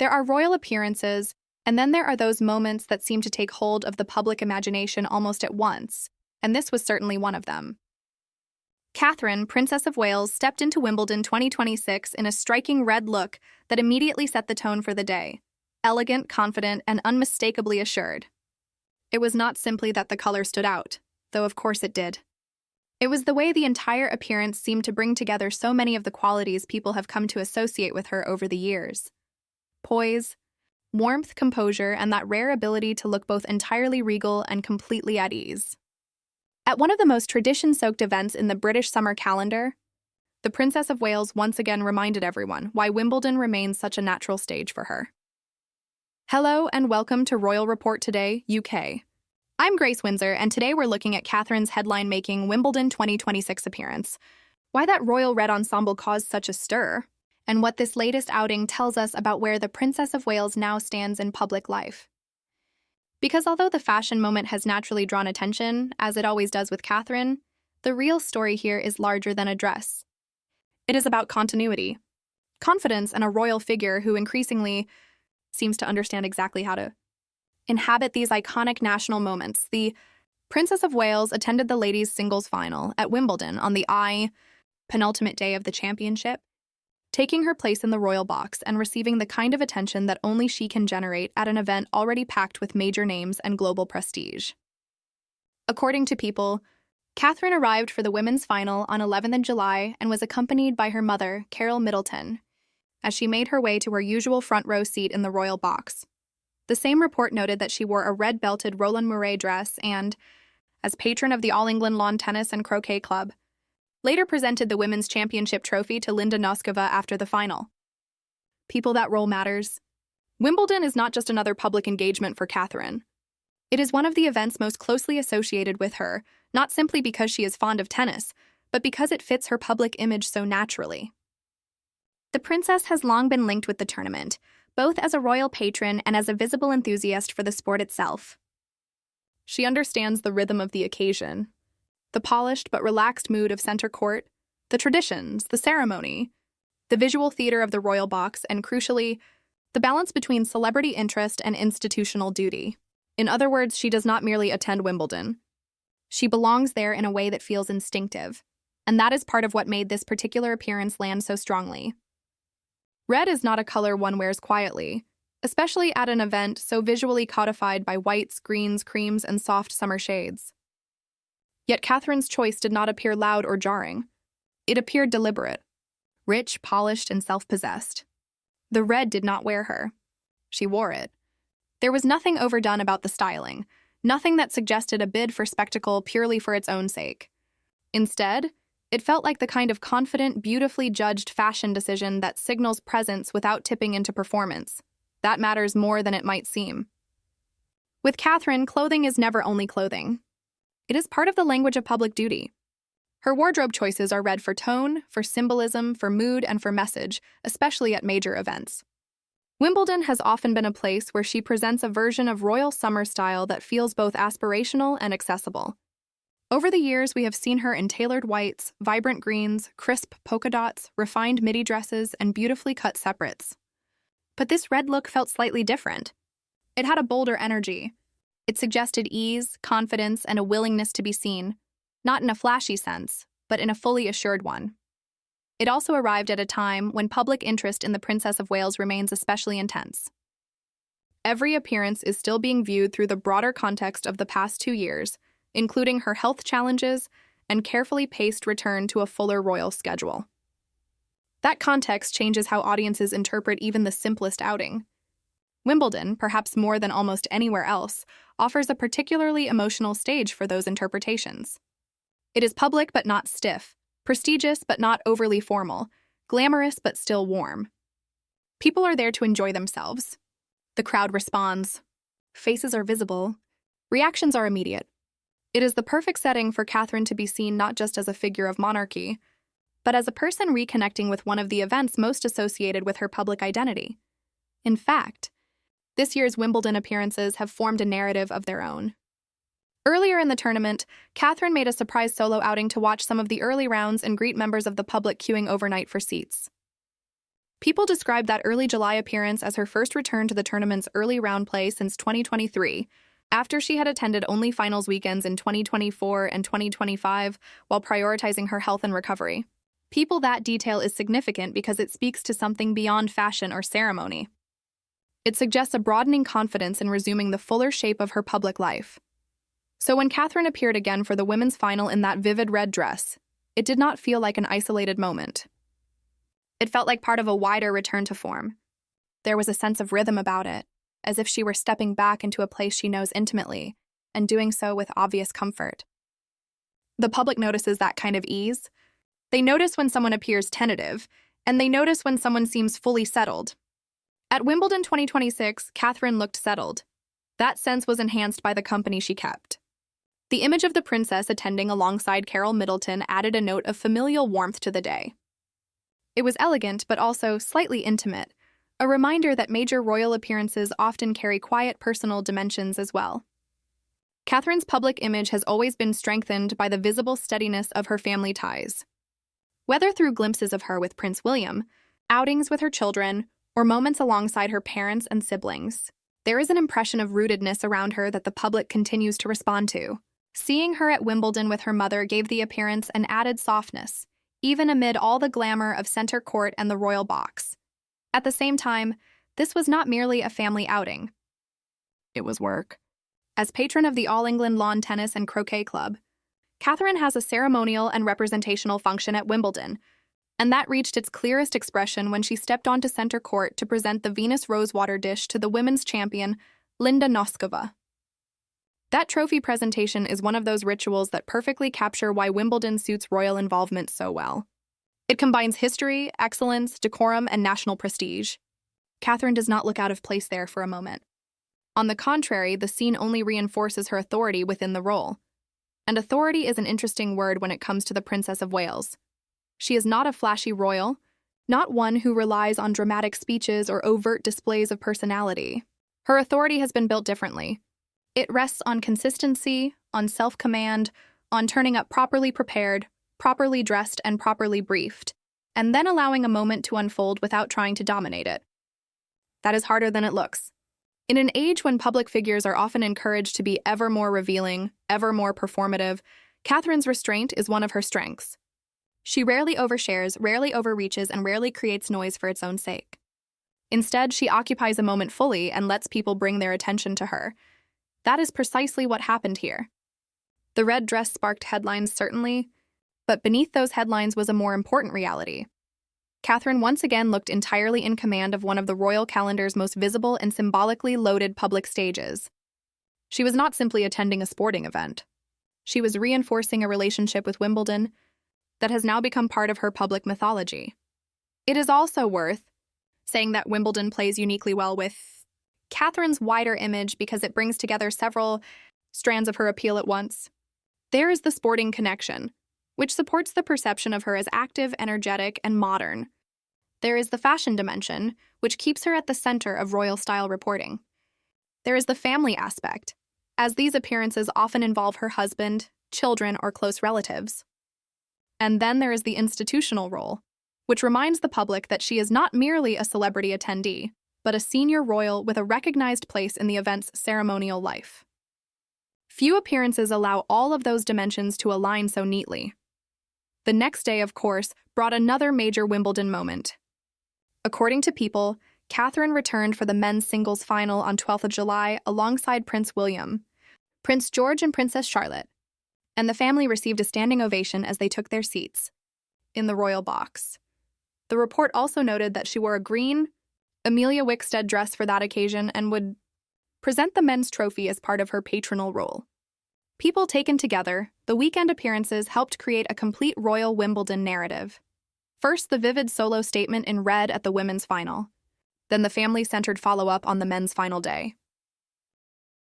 There are royal appearances, and then there are those moments that seem to take hold of the public imagination almost at once, and this was certainly one of them. Catherine, Princess of Wales, stepped into Wimbledon 2026 in a striking red look that immediately set the tone for the day. Elegant, confident, and unmistakably assured. It was not simply that the color stood out, though of course it did. It was the way the entire appearance seemed to bring together so many of the qualities people have come to associate with her over the years. Poise, warmth, composure, and that rare ability to look both entirely regal and completely at ease. At one of the most tradition-soaked events in the British summer calendar, the Princess of Wales once again reminded everyone why Wimbledon remains such a natural stage for her. Hello and welcome to Royal Report Today, UK. I'm Grace Windsor, and today we're looking at Catherine's headline-making Wimbledon 2026 appearance, why that royal red ensemble caused such a stir, and what this latest outing tells us about where the Princess of Wales now stands in public life. Because although the fashion moment has naturally drawn attention, as it always does with Catherine, the real story here is larger than a dress. It is about continuity, confidence, and a royal figure who increasingly seems to understand exactly how to inhabit these iconic national moments. The Princess of Wales attended the ladies' singles final at Wimbledon on the penultimate day of the championship, taking her place in the royal box and receiving the kind of attention that only she can generate at an event already packed with major names and global prestige. According to People, Catherine arrived for the women's final on 11th July and was accompanied by her mother, Carole Middleton, as she made her way to her usual front-row seat in the royal box. The same report noted that she wore a red-belted Roland Mouret dress and, as patron of the All England Lawn Tennis and Croquet Club, later presented the women's championship trophy to Linda Noskova after the final. People, that role matters. Wimbledon is not just another public engagement for Catherine. It is one of the events most closely associated with her, not simply because she is fond of tennis, but because it fits her public image so naturally. The princess has long been linked with the tournament, both as a royal patron and as a visible enthusiast for the sport itself. She understands the rhythm of the occasion, the polished but relaxed mood of center court, the traditions, the ceremony, the visual theater of the royal box, and crucially, the balance between celebrity interest and institutional duty. In other words, she does not merely attend Wimbledon. She belongs there in a way that feels instinctive, and that is part of what made this particular appearance land so strongly. Red is not a color one wears quietly, especially at an event so visually codified by whites, greens, creams, and soft summer shades. Yet Catherine's choice did not appear loud or jarring. It appeared deliberate, rich, polished, and self-possessed. The red did not wear her. She wore it. There was nothing overdone about the styling, nothing that suggested a bid for spectacle purely for its own sake. Instead, it felt like the kind of confident, beautifully judged fashion decision that signals presence without tipping into performance. That matters more than it might seem. With Catherine, clothing is never only clothing. It is part of the language of public duty. Her wardrobe choices are read for tone, for symbolism, for mood, and for message, especially at major events. Wimbledon has often been a place where she presents a version of royal summer style that feels both aspirational and accessible. Over the years, we have seen her in tailored whites, vibrant greens, crisp polka dots, refined midi dresses, and beautifully cut separates. But this red look felt slightly different. It had a bolder energy. It suggested ease, confidence, and a willingness to be seen, not in a flashy sense, but in a fully assured one. It also arrived at a time when public interest in the Princess of Wales remains especially intense. Every appearance is still being viewed through the broader context of the past 2 years, including her health challenges and carefully paced return to a fuller royal schedule. That context changes how audiences interpret even the simplest outing. Wimbledon, perhaps more than almost anywhere else, offers a particularly emotional stage for those interpretations. It is public but not stiff, prestigious but not overly formal, glamorous but still warm. People are there to enjoy themselves. The crowd responds. Faces are visible. Reactions are immediate. It is the perfect setting for Catherine to be seen not just as a figure of monarchy, but as a person reconnecting with one of the events most associated with her public identity. In fact, this year's Wimbledon appearances have formed a narrative of their own. Earlier in the tournament, Catherine made a surprise solo outing to watch some of the early rounds and greet members of the public queuing overnight for seats. People described that early July appearance as her first return to the tournament's early round play since 2023, after she had attended only finals weekends in 2024 and 2025 while prioritizing her health and recovery. That detail is significant because it speaks to something beyond fashion or ceremony. It suggests a broadening confidence in resuming the fuller shape of her public life. So when Catherine appeared again for the women's final in that vivid red dress, it did not feel like an isolated moment. It felt like part of a wider return to form. There was a sense of rhythm about it, as if she were stepping back into a place she knows intimately, and doing so with obvious comfort. The public notices that kind of ease. They notice when someone appears tentative, and they notice when someone seems fully settled. At Wimbledon 2026, Catherine looked settled. That sense was enhanced by the company she kept. The image of the princess attending alongside Carole Middleton added a note of familial warmth to the day. It was elegant but also slightly intimate, a reminder that major royal appearances often carry quiet personal dimensions as well. Catherine's public image has always been strengthened by the visible steadiness of her family ties. Whether through glimpses of her with Prince William, outings with her children, or moments alongside her parents and siblings, there is an impression of rootedness around her that the public continues to respond to. Seeing her at Wimbledon with her mother gave the appearance an added softness, even amid all the glamour of center court and the royal box. At the same time, this was not merely a family outing. It was work. As patron of the All England Lawn Tennis and Croquet Club, Catherine has a ceremonial and representational function at Wimbledon, and that reached its clearest expression when she stepped onto center court to present the Venus Rosewater dish to the women's champion, Linda Noskova. That trophy presentation is one of those rituals that perfectly capture why Wimbledon suits royal involvement so well. It combines history, excellence, decorum, and national prestige. Catherine does not look out of place there for a moment. On the contrary, the scene only reinforces her authority within the role. And authority is an interesting word when it comes to the Princess of Wales. She is not a flashy royal, not one who relies on dramatic speeches or overt displays of personality. Her authority has been built differently. It rests on consistency, on self-command, on turning up properly prepared, properly dressed, and properly briefed, and then allowing a moment to unfold without trying to dominate it. That is harder than it looks. In an age when public figures are often encouraged to be ever more revealing, ever more performative, Catherine's restraint is one of her strengths. She rarely overshares, rarely overreaches, and rarely creates noise for its own sake. Instead, she occupies a moment fully and lets people bring their attention to her. That is precisely what happened here. The red dress sparked headlines, certainly, but beneath those headlines was a more important reality. Catherine once again looked entirely in command of one of the royal calendar's most visible and symbolically loaded public stages. She was not simply attending a sporting event. She was reinforcing a relationship with Wimbledon that has now become part of her public mythology. It is also worth saying that Wimbledon plays uniquely well with Catherine's wider image because it brings together several strands of her appeal at once. There is the sporting connection, which supports the perception of her as active, energetic, and modern. There is the fashion dimension, which keeps her at the center of royal-style reporting. There is the family aspect, as these appearances often involve her husband, children, or close relatives. And then there is the institutional role, which reminds the public that she is not merely a celebrity attendee, but a senior royal with a recognized place in the event's ceremonial life. Few appearances allow all of those dimensions to align so neatly. The next day, of course, brought another major Wimbledon moment. According to People, Catherine returned for the men's singles final on 12th of July alongside Prince William, Prince George, and Princess Charlotte, and the family received a standing ovation as they took their seats in the royal box. The report also noted that she wore a green Amelia Wickstead dress for that occasion and would present the men's trophy as part of her patronal role. People taken together, the weekend appearances helped create a complete royal Wimbledon narrative. First, the vivid solo statement in red at the women's final. Then the family-centered follow-up on the men's final day.